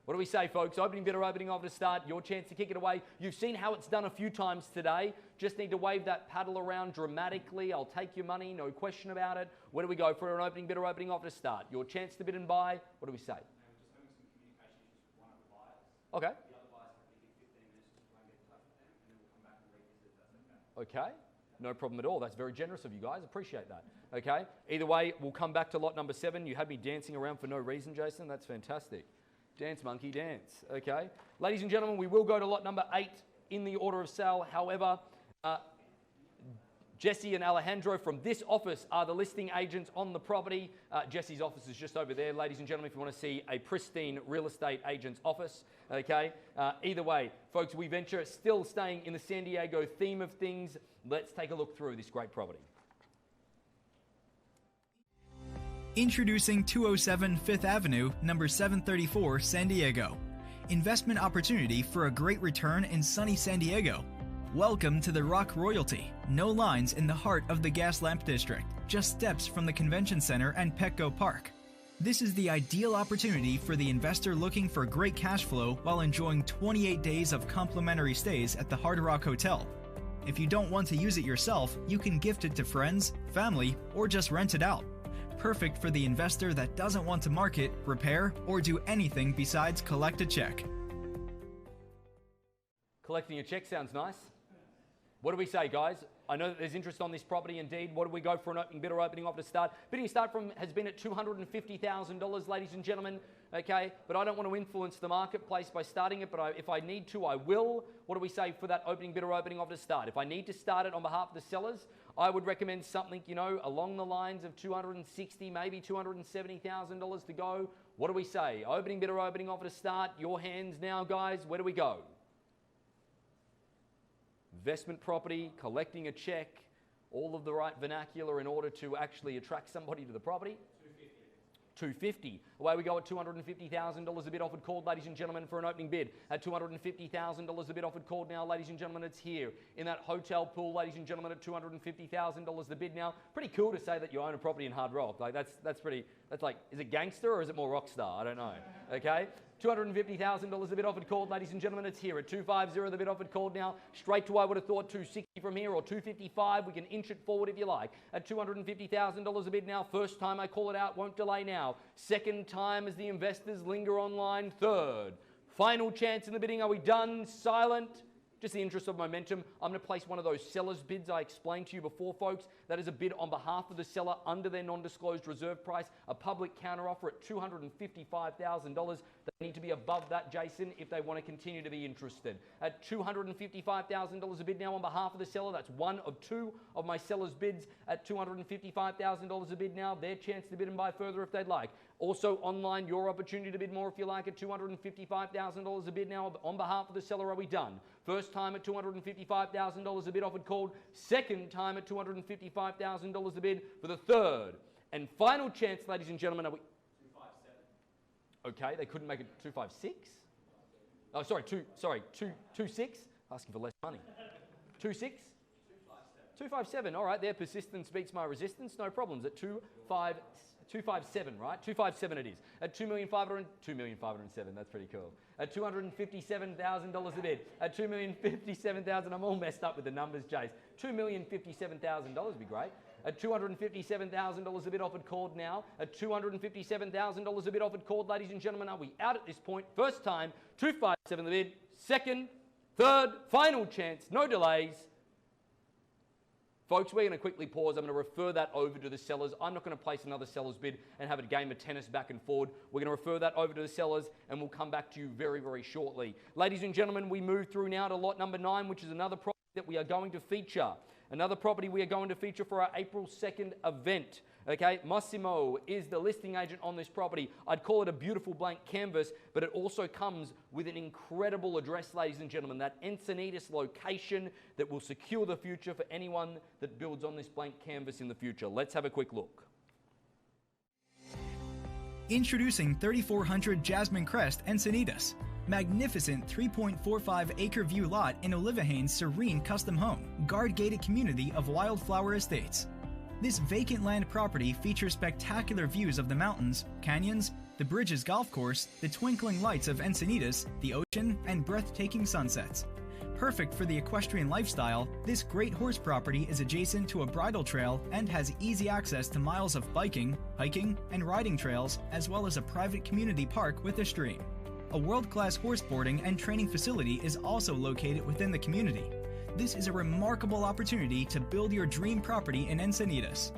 What do we say, folks? Opening bid or opening offer to start. Your chance to kick it away. You've seen how it's done a few times today. Just need to wave that paddle around dramatically. I'll take your money, no question about it. Where do we go for an opening bid or opening offer to start? Your chance to bid and buy. What do we say?
Just having some communication issues with one of the buyers.
Okay.
The other buyers have to give 15 minutes just to try and get in touch with them, and then we'll come back and revisit if that's okay.
Okay. No problem at all. That's very generous of you guys. Appreciate that. Okay. Either way, we'll come back to lot number 7. You had me dancing around for no reason, Jason. That's fantastic. Dance, monkey, dance. Okay. Ladies and gentlemen, we will go to lot number 8 in the order of sale. However, Jesse and Alejandro from this office are the listing agents on the property. Jesse's office is just over there, ladies and gentlemen, if you want to see a pristine real estate agent's office. Okay. Either way, folks, we venture still staying in the San Diego theme of things. Let's take a look through this great property.
Introducing 207 Fifth Avenue, number 734, San Diego. Investment opportunity for a great return in sunny San Diego. Welcome to the Rock Royalty. No lines in the heart of the Gaslamp District, just steps from the Convention Center and Petco Park. This is the ideal opportunity for the investor looking for great cash flow while enjoying 28 days of complimentary stays at the Hard Rock Hotel. If you don't want to use it yourself, you can gift it to friends, family, or just rent it out. Perfect for the investor that doesn't want to market, repair, or do anything besides collect a check.
Collecting a check sounds nice. What do we say, guys? I know that there's interest on this property indeed. What do we go for an opening bid or opening offer to start? Bidding to start from has been at $250,000, ladies and gentlemen. Okay, but I don't want to influence the marketplace by starting it, but if I need to, I will. What do we say for that opening bid or opening offer to start? If I need to start it on behalf of the sellers, I would recommend something, along the lines of $260,000, maybe $270,000 to go. What do we say? Opening bid or opening offer to start. Your hands now, guys. Where do we go? Investment property, collecting a check, all of the right vernacular in order to actually attract somebody to the property. $250,000. Away we go at $250,000 a bid offered called, ladies and gentlemen, for an opening bid. At $250,000 a bid offered called now, ladies and gentlemen, it's here. In that hotel pool, ladies and gentlemen, at $250,000 the bid now. Pretty cool to say that you own a property in Hard Rock. Like that's like, is it gangster or is it more rock star? I don't know. Okay? $250,000 a bid offered called, ladies and gentlemen, it's here. At $250,000 the bid offered called now. Straight to, I would have thought, $260,000 from here, or $255,000. We can inch it forward if you like. At $250,000 a bid now. First time I call it out, won't delay now. Second time as the investors linger online. Third. Final chance in the bidding. Are we done? Silent? just the interest of momentum, I'm going to place one of those seller's bids I explained to you before, folks. That is a bid on behalf of the seller under their non-disclosed reserve price, a public counteroffer at $255,000. They need to be above that, Jason, if they want to continue to be interested. At $255,000 a bid now on behalf of the seller. That's one of two of my seller's bids at $255,000 a bid now. Their chance to bid and buy further if they'd like. Also online, your opportunity to bid more if you like at $255,000 a bid now on behalf of the seller. Are we done? First time at $255,000 a bid offered called. Second time at $255,000 a bid for the third and final chance, ladies and gentlemen. Are we? 257. Okay, they couldn't make it 256. Oh, sorry, 226. Asking for less money. 26. 257. All right, their persistence beats my resistance. No problems. At 257, right? 257 it is. At $2,507,000. That's pretty cool. At $257,000 a bid. At $2,057,000. I'm all messed up with the numbers, Jace. $2,057,000 would be great. At $257,000 a bid offered called now. At $257,000 a bid offered called, ladies and gentlemen. Are we out at this point? First time, 257 the bid. Second, third, final chance. No delays. Folks, we're going to quickly pause. I'm going to refer that over to the sellers. I'm not going to place another seller's bid and have a game of tennis back and forward. We're going to refer that over to the sellers and we'll come back to you very, very shortly. Ladies and gentlemen, we move through now to lot number 9, which is another property that we are going to feature. Another property we are going to feature for our April 2nd event. Okay, Massimo is the listing agent on this property. I'd call it a beautiful blank canvas, but it also comes with an incredible address, ladies and gentlemen, that Encinitas location that will secure the future for anyone that builds on this blank canvas in the future. Let's have a quick look.
Introducing 3400 Jasmine Crest Encinitas. Magnificent 3.45 acre view lot in Olivahane's serene custom home, guard-gated community of Wildflower Estates. This vacant land property features spectacular views of the mountains, canyons, the Bridges Golf Course, the twinkling lights of Encinitas, the ocean, and breathtaking sunsets. Perfect for the equestrian lifestyle, this great horse property is adjacent to a bridle trail and has easy access to miles of biking, hiking, and riding trails, as well as a private community park with a stream. A world-class horse boarding and training facility is also located within the community. This is a remarkable opportunity to build your dream property in Encinitas.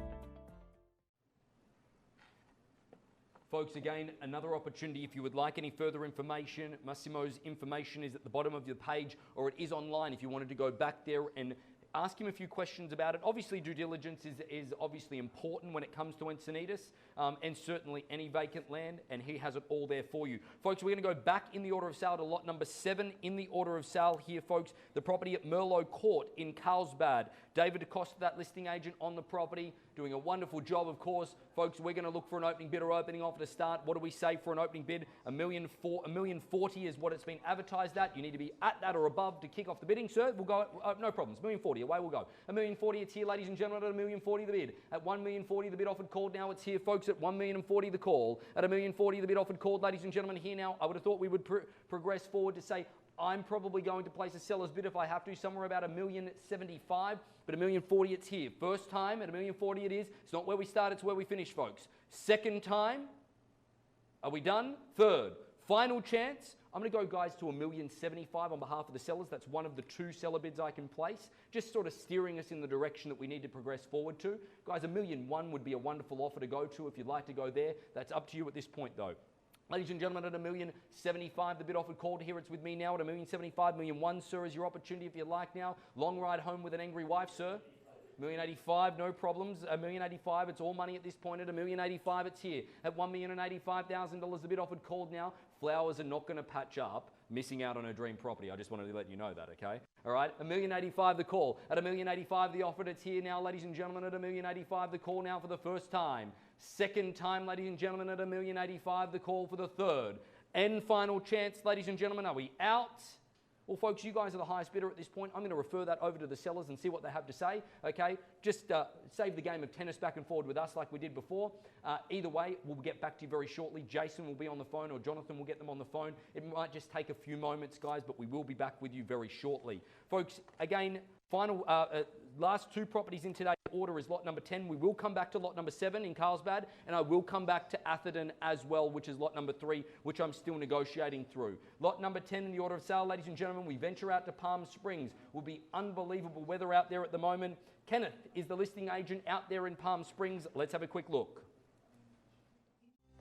Folks, again, another opportunity. If you would like any further information, Massimo's information is at the bottom of your page, or it is online if you wanted to go back there and ask him a few questions about it. Obviously, due diligence is obviously important when it comes to Encinitas, and certainly any vacant land, and he has it all there for you. Folks, we're going to go back in the order of sale to lot number 7 in the order of sale here, folks. The property at Merlot Court in Carlsbad. David DeCosta, that listing agent on the property, doing a wonderful job, of course. Folks, we're going to look for an opening bid or opening offer to start. What do we say for an opening bid? $1,040,000 is what it's been advertised at. You need to be at that or above to kick off the bidding, sir. We'll go, no problems. $1,040,000, away we'll go. $1,040,000, it's here, ladies and gentlemen, at $1,040,000 the bid. At $1,040,000 the bid offered called now. It's here, folks, at $1,040,000 the call. At $1,040,000 the bid offered called, ladies and gentlemen, here now. I would have thought we would progress forward to say, I'm probably going to place a seller's bid if I have to, somewhere about $1,075,000, but $1,040,000 it's here. First time at $1,040,000 it is. It's not where we start, it's where we finish, folks. Second time, are we done? Third, final chance. I'm going to go, guys, to $1,075,000 on behalf of the sellers. That's one of the 2 seller bids I can place, just sort of steering us in the direction that we need to progress forward to. Guys, $1,001,000 would be a wonderful offer to go to if you'd like to go there. That's up to you at this point, though. Ladies and gentlemen, at $1,075,000, the bid offered called here. It's with me now at $1,075,000, $1,001,000, sir, is your opportunity if you like now. Long ride home with an angry wife, sir. $1,085,000, no problems. $1,085,000, it's all money at this point. At $1,085,000, it's here. At $1,085,000, the bid offered called now. Flowers are not going to patch up, missing out on a dream property. I just wanted to let you know that, okay? All right, $1,085,000 the call. At $1,085,000 the offer, it's here now, ladies and gentlemen, at $1,085,000 the call now for the first time. Second time, ladies and gentlemen, at $1,085,000 the call for the third. And final chance, ladies and gentlemen, are we out? Well, folks, you guys are the highest bidder at this point. I'm going to refer that over to the sellers and see what they have to say, okay? Just save the game of tennis back and forward with us like we did before. Either way, we'll get back to you very shortly. Jason will be on the phone or Jonathan will get them on the phone. It might just take a few moments, guys, but we will be back with you very shortly. Folks, again, final last 2 properties in today's order is lot number 10. We will come back to lot number 7 in Carlsbad, and I will come back to Atherton as well, which is lot number 3, which I'm still negotiating through. Lot number 10 in the order of sale, ladies and gentlemen, we venture out to Palm Springs. Will be unbelievable weather out there at the moment. Kenneth is the listing agent out there in Palm Springs. Let's have a quick look.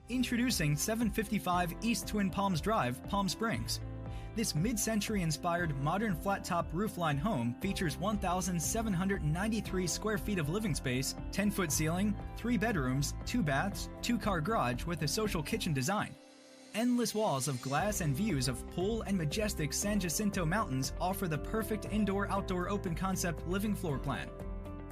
Introducing 755 East Twin Palms Drive, Palm Springs. This mid-century inspired modern flat-top roofline home features 1,793 square feet of living space, 10-foot ceiling, 3 bedrooms, 2 baths, 2-car garage with a social kitchen design. Endless walls of glass and views of pool and majestic San Jacinto Mountains offer the perfect indoor-outdoor open-concept living floor plan.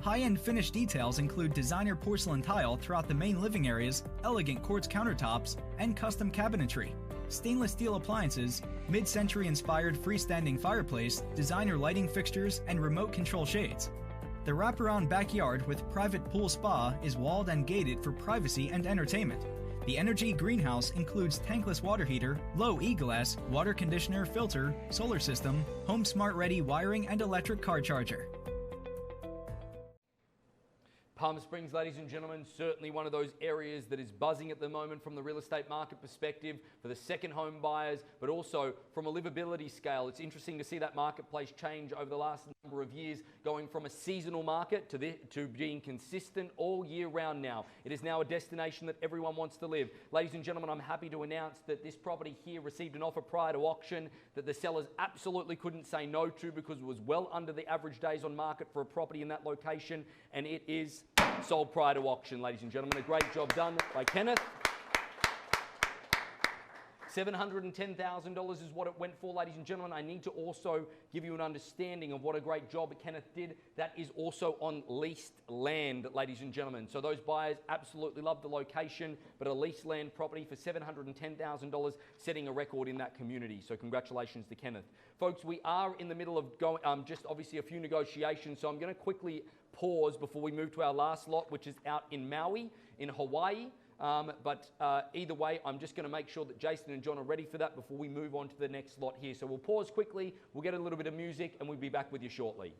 High-end finished details include designer porcelain tile throughout the main living areas, elegant quartz countertops, and custom cabinetry. Stainless steel appliances, mid-century inspired freestanding fireplace, designer lighting fixtures, and remote control shades. The wraparound backyard with private pool spa is walled and gated for privacy and entertainment. The Energy Greenhouse includes tankless water heater, low E-glass, water conditioner, filter, solar system, home smart ready wiring, and electric car charger.
Palm Springs, ladies and gentlemen, certainly one of those areas that is buzzing at the moment from the real estate market perspective for the second home buyers, but also from a livability scale. It's interesting to see that marketplace change over the last number of years, going from a seasonal market to being consistent all year round now. It is now a destination that everyone wants to live. Ladies and gentlemen, I'm happy to announce that this property here received an offer prior to auction that the sellers absolutely couldn't say no to because it was well under the average days on market for a property in that location, and it is sold prior to auction, ladies and gentlemen. A great job done by Kenneth. $710,000 is what it went for, ladies and gentlemen. I need to also give you an understanding of what a great job Kenneth did. That is also on leased land, ladies and gentlemen. So those buyers absolutely love the location, but a leased land property for $710,000, setting a record in that community. So congratulations to Kenneth. Folks, we are in the middle of going, just obviously a few negotiations, so I'm going to quickly pause before we move to our last lot, which is out in Maui, in Hawaii. Either way, I'm just going to make sure that Jason and John are ready for that before we move on to the next lot here. So we'll pause quickly, we'll get a little bit of music, and we'll be back with you shortly.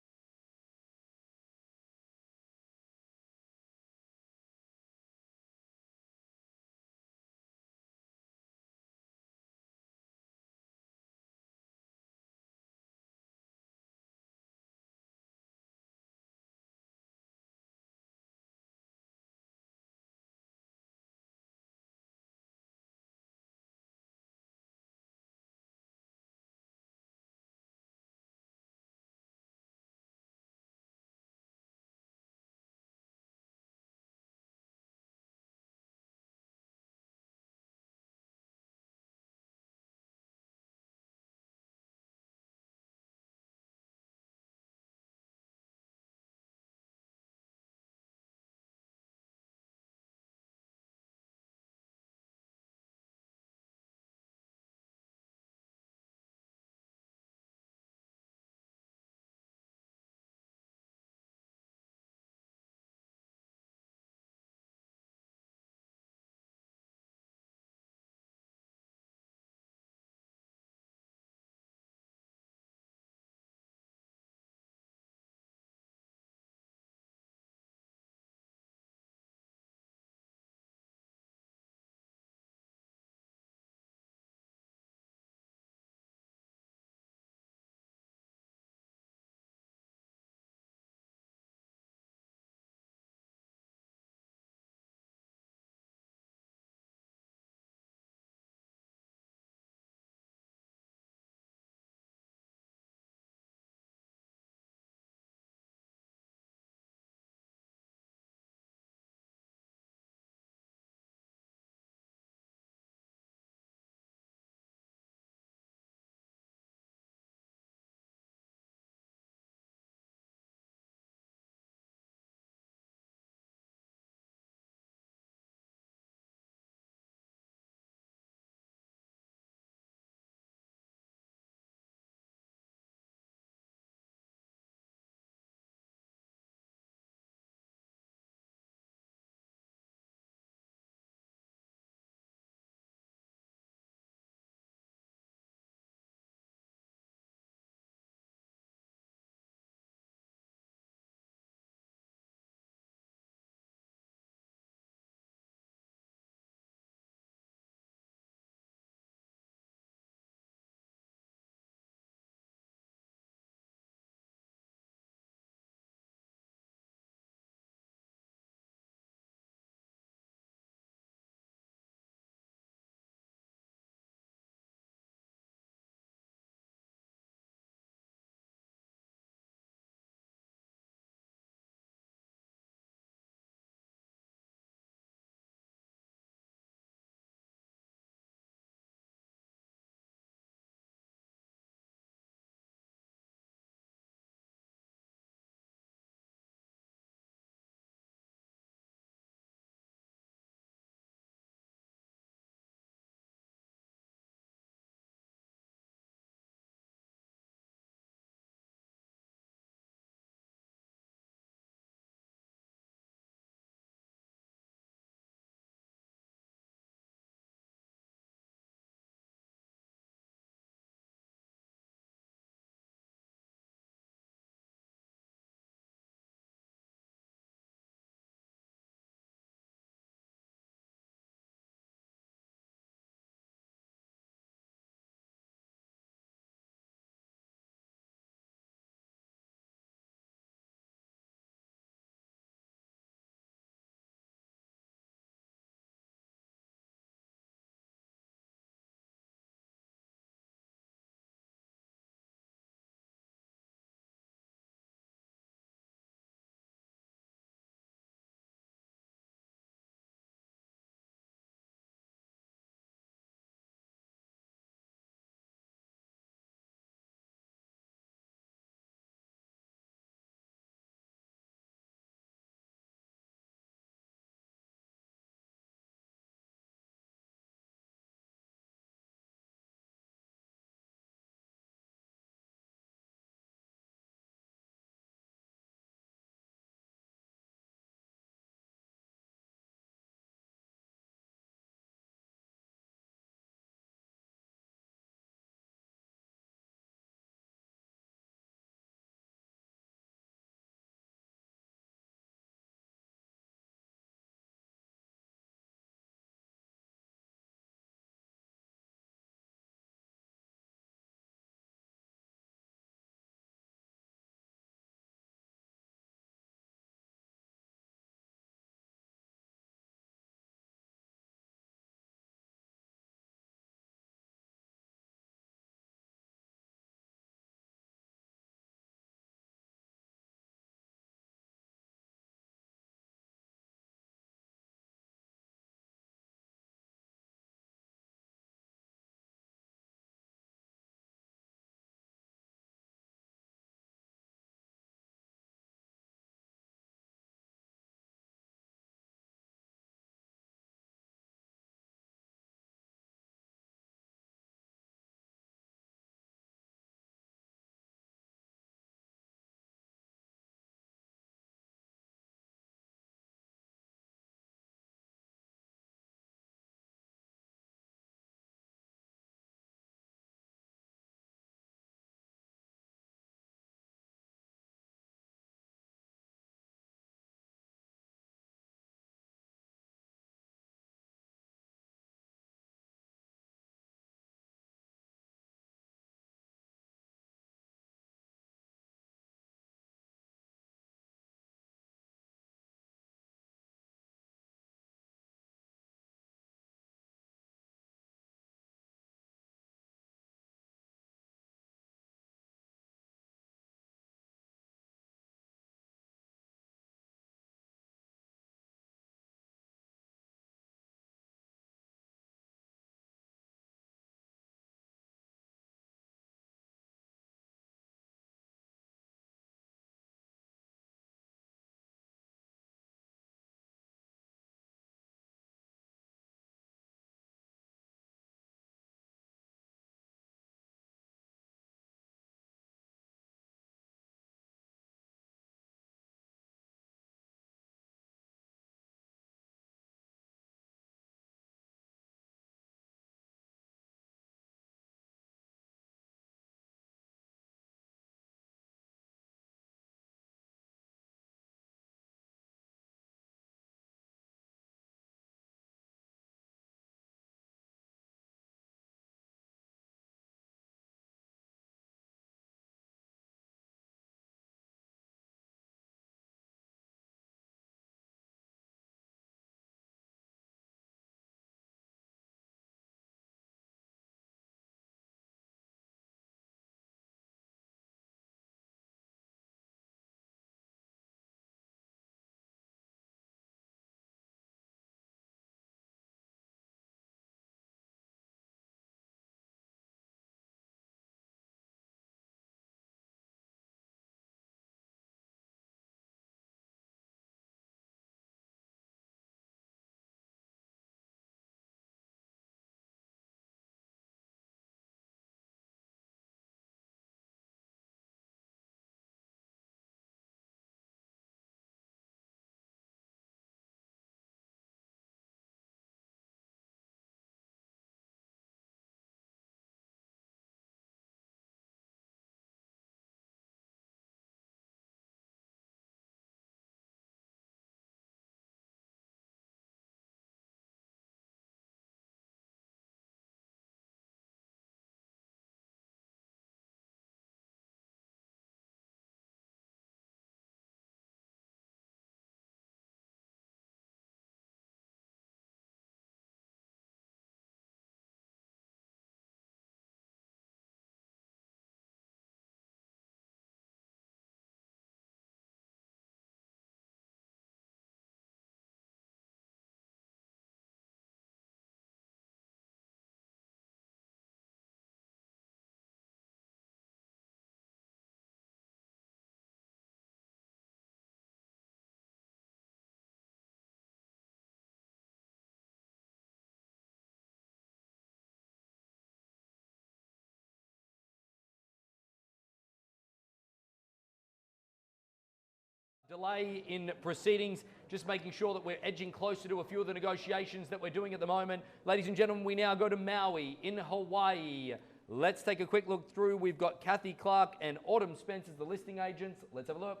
Delay in proceedings, just making sure that we're edging closer to a few of the negotiations that we're doing at the moment. Ladies and gentlemen, we now go to Maui in Hawaii. Let's take a quick look through. We've got Kathy Clark and Autumn Spence as the listing agents. Let's have a look.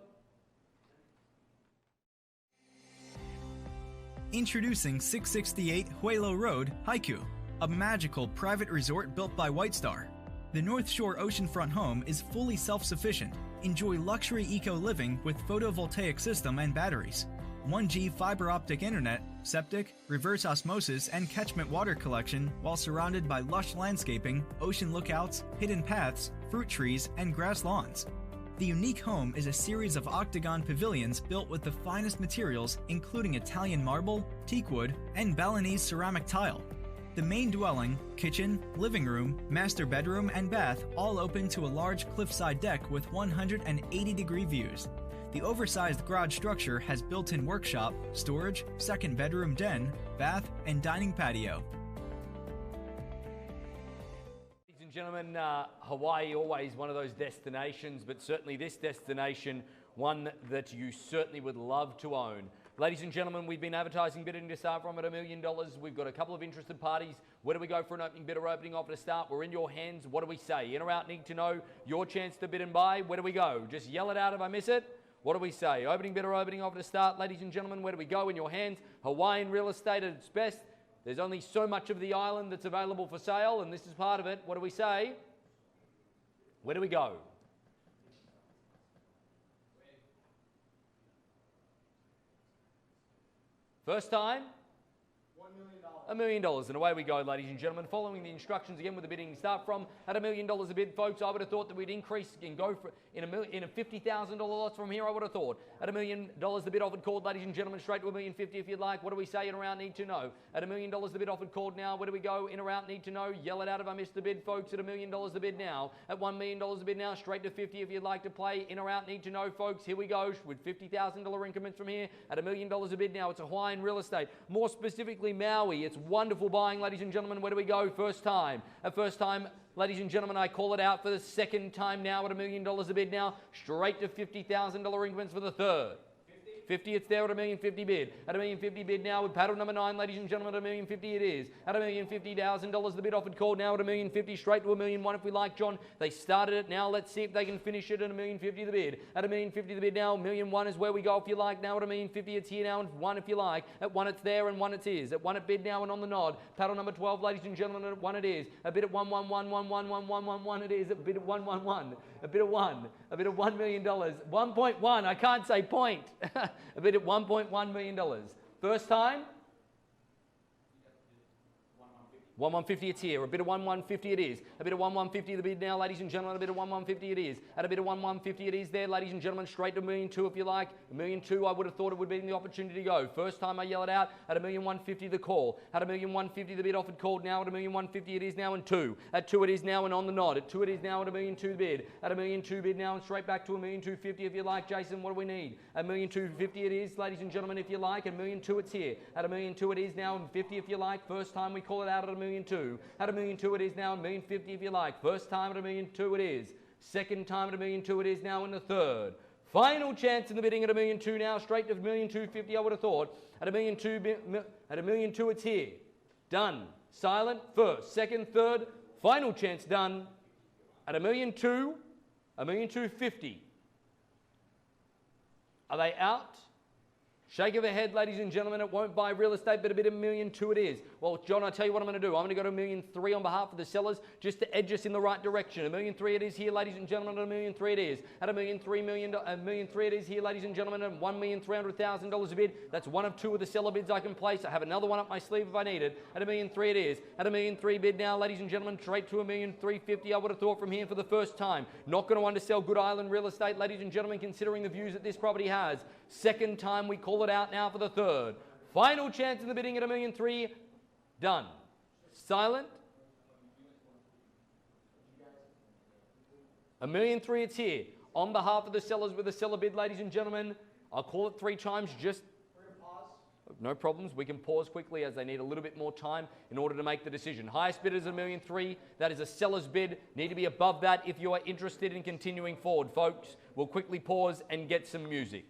Introducing 668 Huelo Road, Haiku, a magical private resort built by White Star. The North Shore oceanfront home is fully self-sufficient. Enjoy luxury eco-living with photovoltaic system and batteries, 1G fiber optic internet, septic, reverse osmosis, and catchment water collection while surrounded by lush landscaping, ocean lookouts, hidden paths, fruit trees, and grass lawns. The unique home is a series of octagon pavilions built with the finest materials including Italian marble, teakwood, and Balinese ceramic tile. The main dwelling, kitchen, living room, master bedroom, and bath all open to a large cliffside deck with 180-degree views. The oversized garage structure has built-in workshop, storage, second bedroom den, bath, and dining patio.
Ladies and gentlemen, Hawaii always one of those destinations, but certainly this destination, one that you certainly would love to own. Ladies and gentlemen, we've been advertising bidding to start from at $1 million. We've got a couple of interested parties. Where do we go for an opening bid or opening offer to start? We're in your hands. What do we say? In or out, need to know. Your chance to bid and buy. Where do we go? Just yell it out if I miss it. What do we say? Opening bid or opening offer to start? Ladies and gentlemen, where do we go? In your hands. Hawaiian real estate at its best. There's only so much of the island that's available for sale, and this is part of it. What do we say? Where do we go? First time? $1 million. And away we go, ladies and gentlemen. Following the instructions again with the bidding start from at $1 million a bid, folks. I would have thought that we'd increase and go for in a $50,000 lots from here. I would have thought at $1 million the bid offered called, ladies and gentlemen, straight to $1,050,000 if you'd like. What do we say in or out? Need to know. At $1 million the bid offered called now. Where do we go? In or out? Need to know. Yell it out if I missed the bid, folks. At $1 million the bid now. At $1 million the bid now. Straight to 50 if you'd like to play. In or out? Need to know, folks. Here we go with $50,000 increments from here. At $1 million a bid now. It's a Hawaiian real estate. More specifically, Maui. It's wonderful buying, ladies and gentlemen. Where do we go? First time. At first time, ladies and gentlemen, I call it out for the second time now at $1 million a bid now. Straight to $50,000 increments for the third. 50, it's there at $1,050,000 bid. At $1,050,000 bid now with paddle number 9, ladies and gentlemen, at $1,050,000 it is. At $1,050,000 the bid offered called now at $1,050,000 straight to $1,001,000 if we like, John. They started it now. Let's see if they can finish it at $1,050,000 the bid. At $1,050,000 the bid now. $1,001,000 is where we go if you like. Now at $1,050,000 it's here now and 1 if you like. At 1 it's there and 1 it is. At 1 at bid now and on the nod. Paddle number 12, ladies and gentlemen, at 1 it is. A bid at 111111111 it is. A bid at 111. A bid at 1. A bid at $1 million. 1.1. I can't say point. A bid at $1.1 million. First time? 1,150 it's here. A bit of 1,150 it is. A bit of 1,150 the bid now, ladies and gentlemen. A bit of 1,150 it is. At a bit of 1,150 it is there, ladies and gentlemen. Straight to $1,200,000 if you like. $1,200,000 I would have thought it would be the opportunity to go. First time I yell it out. At $1,150,000 the call. At $1,150,000 the bid offered called now. At $1,150,000 it is now and 2. At 2 it is now and on the nod. At 2 it is now at $1,200,000 the bid. At $1,200,000 bid now and straight back to $1,250,000 if you like. Jason, what do we need? At $1,250,000 it is, ladies and gentlemen, if you like. At $1,200,000 it's here. At $1,200,000 it is now and 50 if you like. First time we call it out at $1,200,000. At $1,200,000 it is now and $1,050,000 if you like. First time at $1,200,000 it is. Second time at $1,200,000 it is now and the third. Final chance in the bidding at $1,200,000 now, straight to $1,250,000 I would have thought. At $1,200,000 it's here. Done. Silent. First. Second. Third. Final chance done. At $1,200,000, $1,250,000. Are they out? Shake of the head, ladies and gentlemen. It won't buy real estate, but a bit of $1,200,000 it is. Well, John, I tell you what I'm going to do. I'm going to go to $1,300,000 on behalf of the sellers just to edge us in the right direction. $1,300,000 it is here, ladies and gentlemen. At $1,300,000 it is. At $1,300,000 it is here, ladies and gentlemen. At $1,300,000 a bid. That's one of 2 of the seller bids I can place. I have another one up my sleeve if I need it. At $1,300,000 it is. At $1,300,000 bid now, ladies and gentlemen. Straight to $1,350,000 I would have thought from here for the first time. Not going to undersell good island real estate, ladies and gentlemen, considering the views that this property has. Second time we call it out now for the third. Final chance in the bidding at $1,300,000. Done. Silent. $1,300,000 it's here. On behalf of the sellers with the seller bid, ladies and gentlemen, I'll call it 3 times just... No problems. We can pause quickly as they need a little bit more time in order to make the decision. Highest bid is $1,300,000. That is a seller's bid. Need to be above that if you are interested in continuing forward, folks. We'll quickly pause and get some music.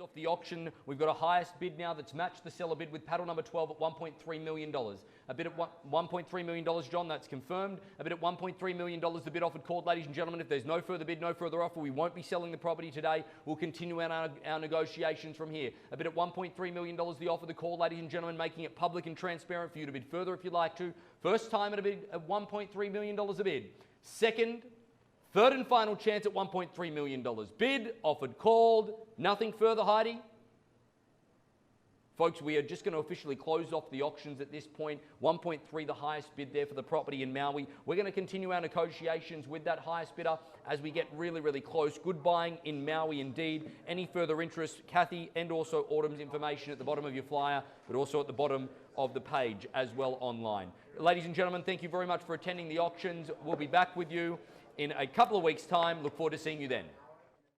Close off the auction. We've got a highest bid now that's matched the seller bid with paddle number 12 at $1.3 million. A bid at $1.3 million, John, that's confirmed. A bid at $1.3 million, the bid offered called, ladies and gentlemen. If there's no further bid, no further offer, we won't be selling the property today. We'll continue our negotiations from here. A bid at $1.3 million, the offer, the call, ladies and gentlemen, making it public and transparent for you to bid further if you'd like to. First time at a bid at $1.3 million a bid. Second, third and final chance at $1.3 million. Bid, offered, called, nothing further, Heidi? Folks, we are just going to officially close off the auctions at this point. 1.3, the highest bid there for the property in Maui. We're going to continue our negotiations with that highest bidder as we get really, really close. Good buying in Maui indeed. Any further interest, Kathy and also Autumn's information at the bottom of your flyer, but also at the bottom of the page as well online. Ladies and gentlemen, thank you very much for attending the auctions. We'll be back with you in a couple of weeks' time. Look forward to seeing you then.